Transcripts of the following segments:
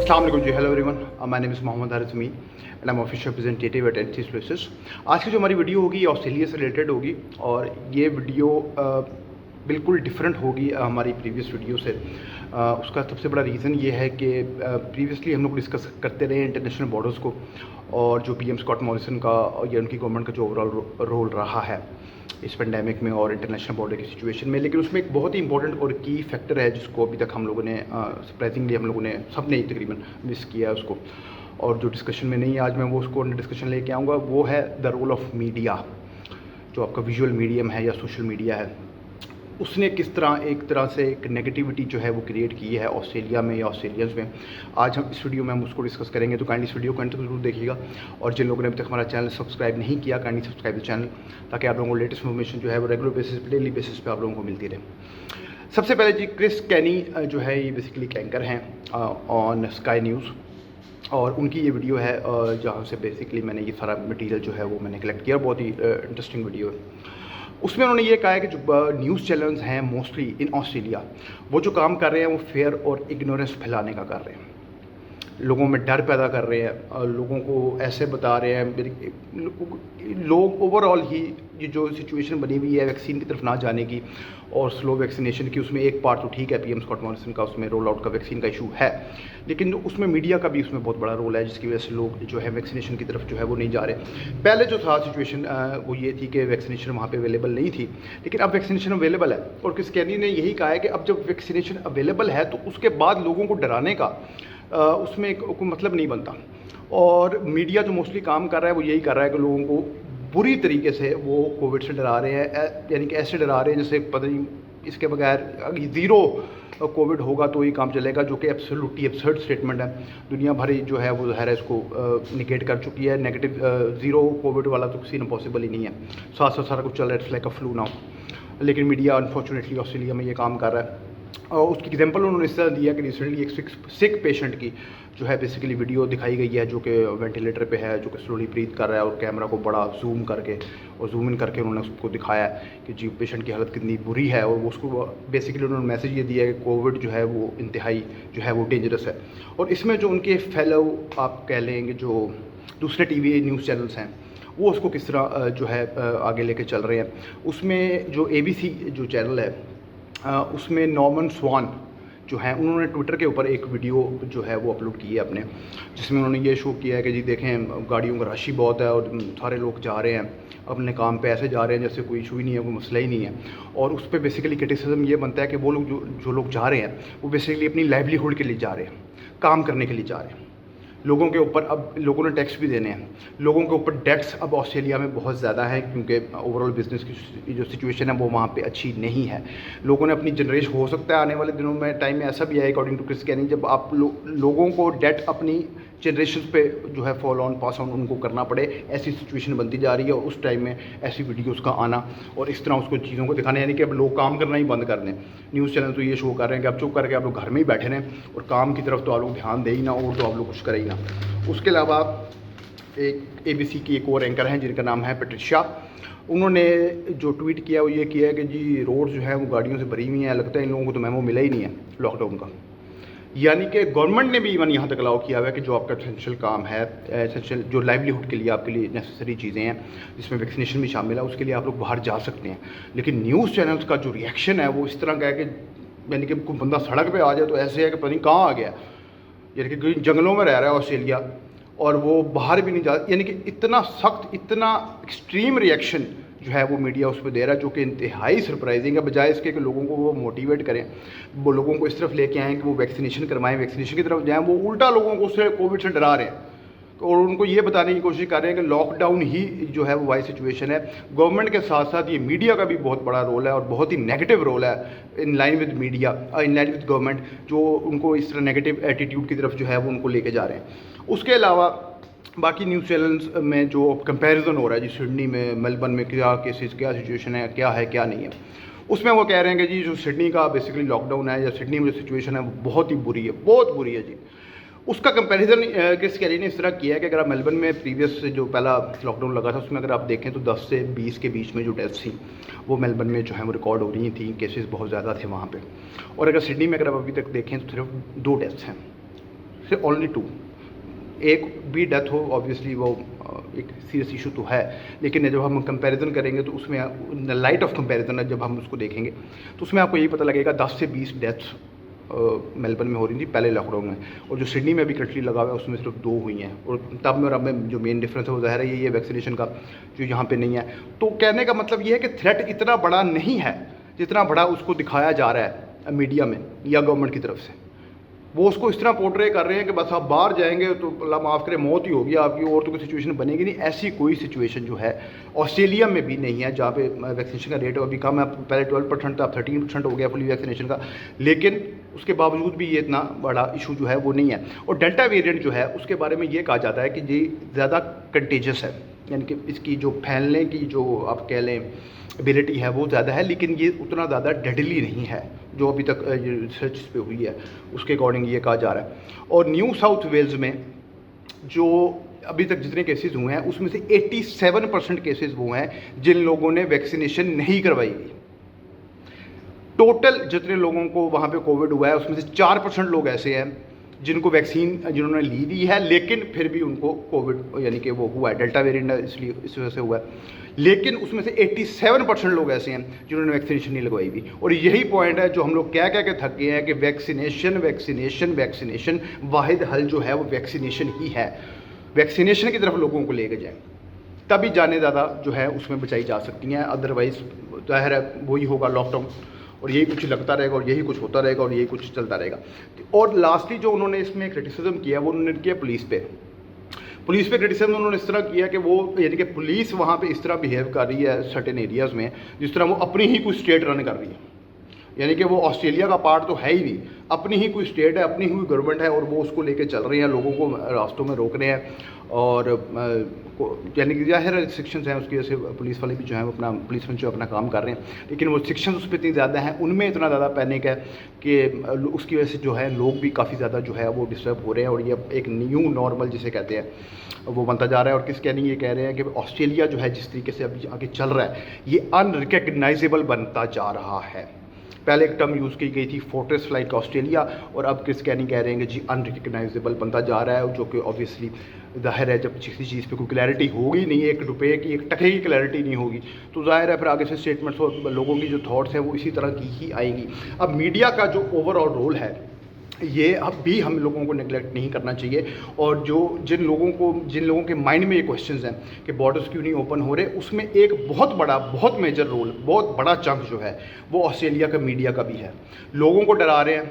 Assalamu alaikum जी, hello everyone, my name is Mohammad Haris Mir and I am official representative at NCS places. आज की जो हमारी वीडियो होगी ये ऑस्ट्रेलिया से रिलेटेड होगी और ये वीडियो बिल्कुल डिफरेंट होगी हमारी प्रीवियस वीडियो से। उसका सबसे बड़ा रीज़न ये है कि प्रीवियसली हम लोग डिस्कस करते रहे इंटरनेशनल बॉर्डर्स को और जो पीएम स्कॉट मॉरिसन का या उनकी गवर्नमेंट का जो ओवरऑल रोल रहा है इस पेंडेमिक में और इंटरनेशनल बॉर्डर की सिचुएशन में। लेकिन उसमें एक बहुत ही इंपॉर्टेंट और की फैक्टर है जिसको अभी तक हम लोगों ने सरप्राइजिंगली हम लोगों ने सब ने तकरीबन मिस किया है उसको, और जो डिस्कशन में नहीं है आज मैं वो उसको डिस्कशन लेके आऊँगा। वो है द रोल ऑफ मीडिया, जो आपका विजुअल मीडियम है या सोशल मीडिया है, उसने किस तरह एक तरह से एक नेगेटिविटी जो है वो क्रिएट की है ऑस्ट्रेलिया में या ऑस्ट्रेलियंस में। आज हम इस वीडियो में हम उसको डिस्कस करेंगे, तो काइंडली इस वीडियो को अंत तक जरूर देखिएगा। और जिन लोगों ने अभी तक हमारा चैनल सब्सक्राइब नहीं किया, काइंडली सब्सक्राइब द चैनल, ताकि आप लोगों को लेटेस्ट इन्फॉर्मेशन जो है वो रेगुलर बेसिस पे, डेली बेसिस पे आप लोगों को मिलती रहे। सबसे पहले जी, क्रिस कैनी जो है ये बेसिकली एंकर हैं ऑन स्काई न्यूज़, और उनकी ये वीडियो है जहाँ से बेसिकली मैंने ये सारा मटेरियल जो है वो मैंने कलेक्ट किया। बहुत ही इंटरेस्टिंग वीडियो है। उसमें उन्होंने ये कहा है कि जो न्यूज़ चैनल्स हैं मोस्टली इन ऑस्ट्रेलिया, वो जो काम कर रहे हैं वो फेयर और इग्नोरेंस फैलाने का कर रहे हैं, लोगों में डर पैदा कर रहे हैं, लोगों को ऐसे बता रहे हैं लोग ओवरऑल ही ये जो सिचुएशन बनी हुई है वैक्सीन की तरफ ना जाने की और स्लो वैक्सीनेशन की, उसमें एक पार्ट तो ठीक है पीएम स्कॉट मॉरिसन का, उसमें रोल आउट का वैक्सीन का इशू है, लेकिन उसमें मीडिया का भी उसमें बहुत बड़ा रोल है जिसकी वजह से लोग जो है वैक्सीनेशन की तरफ जो है वो नहीं जा रहे। पहले जो था सिचुएशन वो ये थी कि वैक्सीनेशन वहाँ पे अवेलेबल नहीं थी, लेकिन अब वैक्सीनेशन अवेलेबल है। और क्रिस कैनी ने यही कहा है कि अब जब वैक्सीनेशन अवेलेबल है तो उसके बाद लोगों को डराने का उसमें कोई मतलब नहीं बनता। और मीडिया जो मोस्टली काम कर रहा है वो यही कर रहा है कि लोगों को बुरी तरीके से वो कोविड से डरा रहे हैं, यानी कि ऐसे डरा रहे हैं जैसे पता नहीं इसके बगैर ज़ीरो कोविड होगा तो ही काम चलेगा, जो कि एब्सोल्युटली एब्सर्ड स्टेटमेंट है। दुनिया भर जो है वो ज़ाहिर है इसको निगेट कर चुकी है। नेगेटिव ज़ीरो कोविड वाला तो किसी ने पॉसिबल ही नहीं है। साथ साथ सारा कुछ चल रहा है, it's like a flu now, लेकिन मीडिया अनफॉर्चुनेटली ऑस्ट्रेलिया में ये काम कर रहा है। और उसकी एग्जांपल उन्होंने इस तरह दिया कि रिसेंटली एक सिक पेशेंट की जो है बेसिकली वीडियो दिखाई गई है जो कि वेंटिलेटर पे है, जो कि स्लोली ब्रीथ कर रहा है, और कैमरा को बड़ा जूम करके और जूम इन करके उन्होंने उसको दिखाया है कि जी पेशेंट की हालत कितनी बुरी है। और उसको बेसिकली उन्होंने मैसेज ये दिया है कि कोविड जो है वो इंतहाई जो है वो डेंजरस है। और इसमें जो उनके फेलो आप कह लेंगे जो दूसरे टीवी न्यूज़ चैनल्स हैं वो उसको किस तरह जो है आगे लेके चल रहे हैं। उसमें जो ABC जो चैनल है उसमें नॉर्मन स्वान जो है उन्होंने ट्विटर के ऊपर एक वीडियो जो है वो अपलोड की है अपने, जिसमें उन्होंने ये शो किया है कि जी देखें गाड़ियों का रश ही बहुत है और सारे लोग जा रहे हैं अपने काम पे, ऐसे जा रहे हैं जैसे कोई इशू ही नहीं है, कोई मसला ही नहीं है। और उस पर बेसिकली क्रिटिसिज्म ये बनता है कि वो लोग जो लोग जा रहे हैं वो बेसिकली अपनी लाइवलीहुड के लिए जा रहे हैं, काम करने के लिए जा रहे हैं। लोगों के ऊपर अब लोगों ने टैक्स भी देने हैं, लोगों के ऊपर डेट्स अब ऑस्ट्रेलिया में बहुत ज़्यादा है क्योंकि ओवरऑल बिजनेस की जो सिचुएशन है वो वहाँ पे अच्छी नहीं है। लोगों ने अपनी जनरेशन, हो सकता है आने वाले दिनों में टाइम में ऐसा भी है अकॉर्डिंग टू क्रिस कैनी, जब आप लोगों को डेट अपनी जनरेशन पे जो है फॉलो ऑन पास ऑन उनको करना पड़े, ऐसी सिचुएशन बनती जा रही है। और उस टाइम में ऐसी वीडियोज़ का आना और इस तरह उसको चीज़ों को दिखाना, यानी कि अब लोग काम करना ही बंद कर दें। न्यूज़ चैनल तो ये शो कर रहे हैं कि अब चुप करके आप लोग घर में ही बैठे रहें और काम की तरफ तो आप लोग ध्यान दे ही ना, और तो आप लोग कुछ करें ही ना। उसके अलावा एक ABC की एक और एंकर हैं जिनका नाम है पेट्रिशिया, उन्होंने जो ट्वीट किया वो ये किया है कि जी रोड जो है वो गाड़ियों से भरी हुई हैं, लगता है इन लोगों को तो मेमो मिला ही नहीं है लॉकडाउन का। यानी कि गवर्नमेंट ने भी इवन यहाँ तक अलाउ किया हुआ है कि जो आपका एसेंशियल काम है, एसेंशियल जो लाइवलीहुड के लिए आपके लिए नेसेसरी चीज़ें हैं जिसमें वैक्सीनेशन भी शामिल है, उसके लिए आप लोग बाहर जा सकते हैं। लेकिन न्यूज़ चैनल्स का जो रिएक्शन है वो इस तरह का है कि यानी कि कोई बंदा सड़क पे आ जाए तो ऐसे है कि पता नहीं कहाँ आ गया, यानी कि कोई जंगलों में रह रहा है ऑस्ट्रेलिया और वो बाहर भी नहीं जा, यानी कि इतना सख्त, इतना एक्सट्रीम रिएक्शन जो है वो मीडिया उस पर दे रहा है, जो कि इंतहाई सरप्राइजिंग है। बजाय इसके कि लोगों को वो मोटिवेट करें, वो लोगों को इस तरफ लेके आएँ कि वो वैक्सीनेशन करवाएं, वैक्सीनेशन की तरफ जाएँ, वो उल्टा लोगों को उससे कोविड से डरा रहे हैं और उनको ये बताने की कोशिश कर रहे हैं कि लॉकडाउन ही जो है वो वाई सिचुएशन है। गवर्नमेंट के साथ साथ ये मीडिया का भी बहुत बड़ा रोल है और बहुत ही नेगेटिव रोल है in line with media, in line with government, जो उनको इस तरह नेगेटिव एटीट्यूड की तरफ जो है वो उनको लेके जा रहे हैं। उसके अलावा बाकी न्यूज़ चैनल्स में जो कंपैरिजन हो रहा है जी सिडनी में, मेलबर्न में क्या केसेस, क्या सिचुएशन है क्या नहीं है, उसमें वो कह रहे हैं कि जी जो सिडनी का बेसिकली लॉकडाउन है या सिडनी में जो सिचुएशन है वो बहुत ही बुरी है, बहुत बुरी है जी। उसका कंपैरिजन क्रिस कैनी ने इस तरह किया है कि अगर आप मेलबर्न में प्रीवियस जो पहला लॉकडाउन लगा था उसमें अगर आप देखें तो 10 से 20 के बीच में जो डेथ्स थी वो मेलबर्न में जो है वो रिकॉर्ड हो रही थी, केसेस बहुत ज़्यादा थे वहाँ पे। और अगर सिडनी में अगर आप अभी तक देखें तो सिर्फ 2 डेथ्स हैं। सिर्फ ओनली 2, एक भी डेथ हो ऑब्वियसली वो एक सीरियस इशू तो है, लेकिन जब हम कंपैरिजन करेंगे तो उसमें लाइट ऑफ कंपैरिजन जब हम उसको देखेंगे तो उसमें आपको यही पता लगेगा 10 से 20 डेथ्स मेलबर्न में हो रही थी पहले लॉकडाउन में, और जो सिडनी में भी कंट्री लगा हुआ है उसमें सिर्फ 2 हुई हैं। और तब में और अब में जो मेन डिफरेंस है वो ज़ाहिर है ये वैक्सीनेशन का जो यहाँ पे नहीं है। तो कहने का मतलब ये है कि थ्रेट इतना बड़ा नहीं है जितना बड़ा उसको दिखाया जा रहा है मीडिया में या गवर्नमेंट की तरफ से। वो उसको इस तरह पोर्ट्रे कर रहे हैं कि बस आप बाहर जाएंगे तो अल्लाह माफ़ करे मौत ही होगी आपकी, और तो कोई सिचुएशन बनेगी नहीं। ऐसी कोई सिचुएशन जो है ऑस्ट्रेलिया में भी नहीं है, जहाँ पे वैक्सीनेशन का रेट अभी कम है, पहले 12% था, अब 13% हो गया फुली वैक्सीनेशन का, लेकिन उसके बावजूद भी ये इतना बड़ा इशू जो है वो नहीं है। और डेल्टा वेरिएंट जो है उसके बारे में ये कहा जाता है कि ये ज़्यादा कंटेजियस है, यानी कि इसकी जो फैलने की जो आप कह लें एबिलिटी है वो ज़्यादा है, लेकिन ये उतना ज़्यादा डेडली नहीं है जो अभी तक रिसर्च पे हुई है उसके अकॉर्डिंग ये कहा जा रहा है। और न्यू साउथ वेल्स में जो अभी तक जितने केसेस हुए हैं उसमें से 87% केसेस वो हैं जिन लोगों ने वैक्सीनेशन नहीं करवाई गई। टोटल जितने लोगों को वहाँ पे कोविड हुआ है उसमें से 4% लोग ऐसे हैं जिनको वैक्सीन जिन्होंने ली हुई है लेकिन फिर भी उनको कोविड यानी कि वो हुआ है, डेल्टा वेरिएंट इसलिए इस वजह से हुआ है। लेकिन उसमें से 87% लोग ऐसे हैं जिन्होंने वैक्सीनेशन नहीं लगवाई हुई। और यही पॉइंट है जो हम लोग कह के थक गए हैं कि वैक्सीनेशन वैक्सीनेशन वैक्सीनेशन, वाहिद हल जो है वो वैक्सीनेशन ही है। वैक्सीनेशन की तरफ लोगों को लेके जाएं तभी जाने ज़्यादा जो है उसमें बचाई जा सकती हैं, अदरवाइज़ ज़ाहिर है वही होगा लॉकडाउन और यही कुछ लगता रहेगा और यही कुछ होता रहेगा और यही कुछ चलता रहेगा। और लास्टली जो उन्होंने इसमें क्रिटिसिज्म किया वो उन्होंने किया पुलिस पे क्रिटिसिज्म उन्होंने इस तरह किया कि वो यानी कि पुलिस वहाँ पे इस तरह बिहेव कर रही है सर्टेन एरियाज़ में जिस तरह वो अपनी ही कोई स्टेट रन कर रही है, यानी कि वो ऑस्ट्रेलिया का पार्ट तो है ही नहीं, अपनी ही कोई स्टेट है, अपनी ही गवर्नमेंट है और वो उसको लेके चल रहे हैं, लोगों को रास्तों में रोक रहे हैं। और यानी कि ज़ाहिर रिस्ट्रिक्शंस हैं उसकी वजह से पुलिस वाले भी जो हैं वो अपना पुलिसमैन जो अपना काम कर रहे हैं, लेकिन वो रिस्ट्रिक्शंस उस पर इतनी ज़्यादा हैं, उनमें इतना ज़्यादा पैनिक है कि उसकी वजह से जो है लोग भी काफ़ी ज़्यादा जो है वो डिस्टर्ब हो रहे हैं। और ये एक न्यू नॉर्मल जिसे कहते हैं वो बनता जा रहा है। और किस कहनी ये कह रहे हैं कि ऑस्ट्रेलिया जो है जिस तरीके से अभी आगे चल रहा है ये अनरिकग्नाइजेबल बनता जा रहा है। पहले एक टर्म यूज़ की गई थी फोर्ट्रेस लाइक ऑस्ट्रेलिया, और अब क्रिस कैनी कह रहे हैं कि जी अनरिकग्नाइजेबल बनता जा रहा है, जो कि ऑब्वियसली ज़ाहिर है जब किसी चीज़ पे कोई क्लैरिटी होगी नहीं, 1 रुपये की 1 टके की क्लैरिटी नहीं होगी तो ज़ाहिर है फिर आगे से स्टेटमेंट्स और लोगों की जो थॉट्स हैं वो इसी तरह की ही आएंगी। अब मीडिया का जो ओवरऑल रोल है ये अब भी हम लोगों को नेगलेक्ट नहीं करना चाहिए। और जो जिन लोगों के माइंड में ये क्वेश्चंस हैं कि बॉर्डर्स क्यों नहीं ओपन हो रहे, उसमें एक बहुत मेजर रोल, बहुत बड़ा चंक जो है वो ऑस्ट्रेलिया का मीडिया का भी है। लोगों को डरा रहे हैं,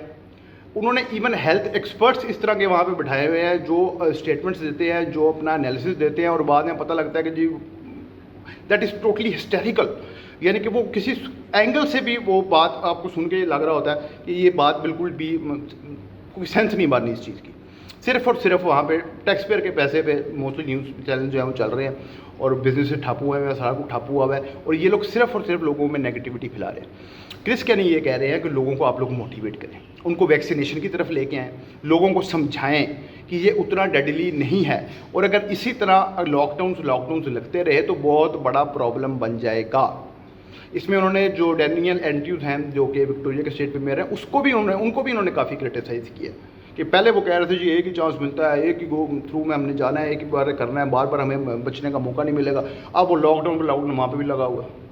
उन्होंने इवन हेल्थ एक्सपर्ट्स इस तरह के वहाँ पे बिठाए हुए हैं जो स्टेटमेंट्स देते हैं, जो अपना एनालिसिस देते हैं और बाद में पता लगता है कि जी दैट इज़ टोटली हिस्टेरिकल, यानी कि वो किसी एंगल से भी वो बात आपको सुन के लग रहा होता है कि ये बात बिल्कुल भी कोई सेंस नहीं बननी इस चीज़ की। सिर्फ और सिर्फ वहाँ पे टैक्स पेयर के पैसे पे मोस्टली न्यूज़ चैनल जो है वो चल रहे हैं और बिजनेस से ठप हुआ है, सारा कुछ ठप हुआ है और ये लोग सिर्फ और सिर्फ लोगों में नेगेटिविटी फैला रहे हैं। क्रिस कैनी ये कह रहे हैं कि लोगों को आप लोग मोटिवेट करें, उनको वैक्सीनेशन की तरफ लेके आएँ, लोगों को समझाएं कि ये उतना डेडली नहीं है और अगर इसी तरह लॉकडाउन लगते रहे तो बहुत बड़ा प्रॉब्लम बन जाएगा। इसमें उन्होंने जो डैनियल एंड्रयूज हैं जो कि विक्टोरिया के स्टेट प्रीमियर हैं उनको भी उन्होंने काफ़ी क्रिटिसाइज़ किया कि पहले वो कह रहे थे जी एक ही चांस मिलता है, एक ही थ्रू में हमने जाना है, एक ही बार करना है, बार बार हमें बचने का मौका नहीं मिलेगा। अब वो लॉकडाउन वहाँ पर भी लगा हुआ है।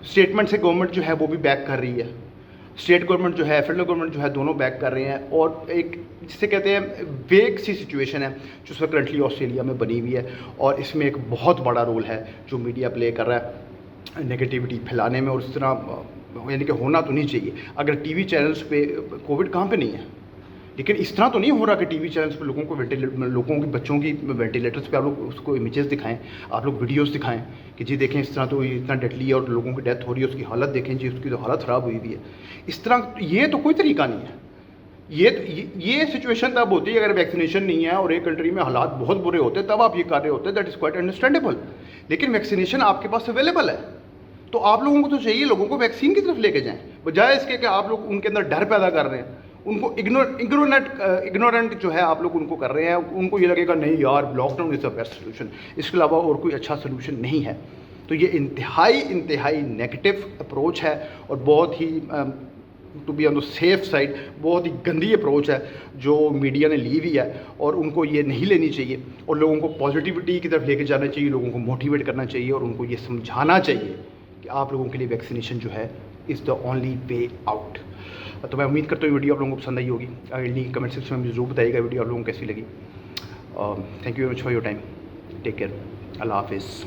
स्टेटमेंट से गवर्नमेंट जो है वो भी बैक कर रही है, स्टेट गवर्नमेंट जो है फेडरल गवर्नमेंट जो है दोनों बैक कर रहे हैं और एक जिसे कहते हैं वेग सी सिचुएशन है जो उसमें करंटली ऑस्ट्रेलिया में बनी हुई है। और इसमें एक बहुत बड़ा रोल है जो मीडिया प्ले कर रहा है नेगेटिविटी फैलाने में। और इस तरह यानी कि होना तो नहीं चाहिए। अगर टीवी चैनल्स पे कोविड कहाँ पे नहीं है, लेकिन इस तरह तो नहीं हो रहा कि टीवी चैनल्स पे लोगों की बच्चों की वेंटिलेटर्स पे आप लोग उसको इमेजेस दिखाएं, आप लोग वीडियोस दिखाएं कि जी देखें इस तरह तो इतना डेडली है और लोगों की डेथ हो रही है, उसकी हालत देखें जी, उसकी तो हालत ख़राब हुई है। इस तरह ये तो कोई तरीका नहीं है। ये सिचुएशन तब होती है अगर वैक्सीनेशन नहीं है और एक कंट्री में हालात बहुत बुरे होते हैं, तब आप ये कर रहे होते हैं, दैट इज़ क्वाइट अंडरस्टैंडेबल। लेकिन वैक्सीनेशन आपके पास अवेलेबल है तो आप लोगों को तो चाहिए लोगों को वैक्सीन की तरफ लेके जाएं, बजाय इसके कि आप लोग उनके अंदर डर पैदा कर रहे हैं, उनको इग्नोरेंट जो है आप लोग उनको कर रहे हैं। उनको ये लगेगा नहीं यार lockdown is the best solution, इसके अलावा और कोई अच्छा सोल्यूशन नहीं है। तो ये इंतहाई नेगेटिव अप्रोच है और बहुत ही to be on the safe side. बहुत ही गंदी अप्रोच है जो मीडिया ने ली हुई है और उनको ये नहीं लेनी चाहिए और लोगों को पॉजिटिविटी की तरफ लेके जाना चाहिए, लोगों को मोटिवेट करना चाहिए और उनको ये समझाना चाहिए कि आप लोगों के लिए वैक्सीनेशन जो है is the only way out. तो मैं उम्मीद करता हूँ वीडियो आप लोगों को पसंद आई होगी। अगली कमेंट सेक्शन में मुझे ज़रूर बताइएगा वीडियो आप लोगों को कैसी लगी। Thank you very much for your time. Take care. अल्लाह हाफिज़।